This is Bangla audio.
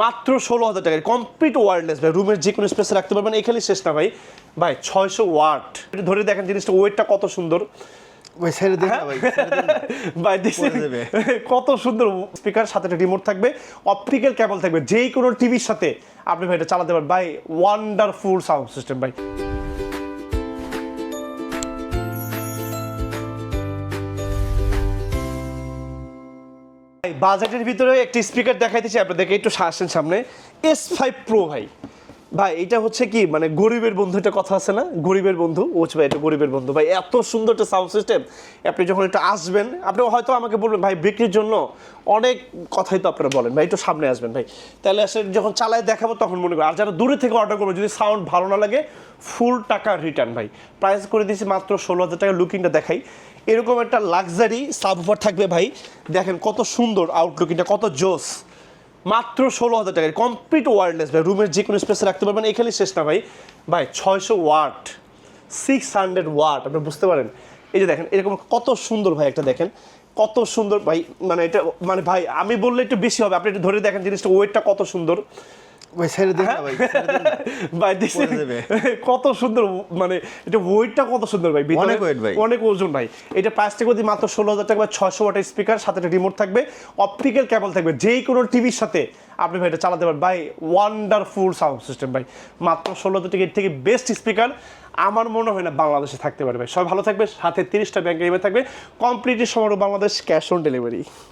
মাত্র 16,000 টাকায় কমপ্লিট ওয়্যারলেস ভাই, রুমের যে কোনো স্পেসে রাখতে পারবেন। এখানে শেষ না ভাই, ভাই 600 ওয়াট। ধরে দেখেন জিনিসটা, ওয়েটটা কত সুন্দর ভাই, ছেড়ে দিন না ভাই, ছেড়ে দিন না। ভাই দেখছেন কত সুন্দর স্পিকার, সাথে একটা রিমোট থাকবে, অপটিক্যাল কেবল থাকবে, যেই কোনো টিভির সাথে আপনি ভাই এটা চালাতে পারবেন। ভাই ওয়ান্ডারফুল সাউন্ড সিস্টেম ভাই। বাজেটের ভিতরে একটি স্পিকার দেখাইতেছি আপনাদেরকে, একটু আসেন সামনে। S5 Pro ভাই, ভাই এটা হচ্ছে কি মানে গরিবের বন্ধু, একটা কথা আছে না, গরিবের বন্ধু, ও ভাই এটা গরিবের বন্ধু ভাই। এত সুন্দর একটা সাউন্ড সিস্টেম। আপনি যখন এটা আসবেন, আপনি হয়তো আমাকে বলবেন ভাই বিক্রির জন্য অনেক কথাই তো আপনারা বলেন, ভাই একটু সামনে আসবেন ভাই, তাহলে আসলে যখন চালায় দেখাবো তখন মনে করি। আর যারা দূরে থেকে অর্ডার করবো, যদি সাউন্ড ভালো না লাগে ফুল টাকা রিটার্ন ভাই। প্রাইস করে দিয়েছি মাত্র 16,000 টাকা। লুকিংটা দেখাই, এরকম একটা লাক্সারি সাবউফার থাকবে ভাই। দেখেন কত সুন্দর আউটলুকিংটা, কত জোস। মাত্র 16,000 টাকায় কমপ্লিট ওয়্যারলেস ভাই, রুমের যে কোনো স্পেসে রাখতে পারবেন। এখানে শেষ না ভাই, ভাই 600 ওয়াট, 600 ওয়াট, আপনি বুঝতে পারেন। এই যে দেখেন এরকম কত সুন্দর ভাই, একটা দেখেন কত সুন্দর ভাই। মানে এটা মানে ভাই আমি বললে একটু বেশি হবে, আপনি একটু ধরে দেখেন জিনিসটা, ওয়েটটা কত সুন্দর ভাই, ছেড়ে দিন না ভাই, ছেড়ে দিন না। ভাই দেখছেন কত সুন্দর, মানে এটা ওয়েটটা কত সুন্দর ভাই, অনেক ওয়েট ভাই, অনেক ওজন ভাই। এটা প্রাইসটা করে দিই মাত্র 16,000 টাকা। 600 ওয়াটের স্পিকার, সাথে একটা রিমোট থাকবে, অপটিক্যাল কেবল থাকবে, যেই কোনো টিভির সাথে আপনি ভাই এটা চালাতে পারবেন। ভাই ওয়ান্ডারফুল সাউন্ড সিস্টেম ভাই, মাত্র 16,000 টাকা থেকে বেস্ট স্পিকার আমার মনে হয় না বাংলাদেশে থাকতে পারে ভাই। সবাই ভালো থাকবে, সাথে 30টা ব্যাংক ইএমআই থাকবে, কমপ্লিটলি সমগ্র বাংলাদেশ ক্যাশ অন ডেলিভারি।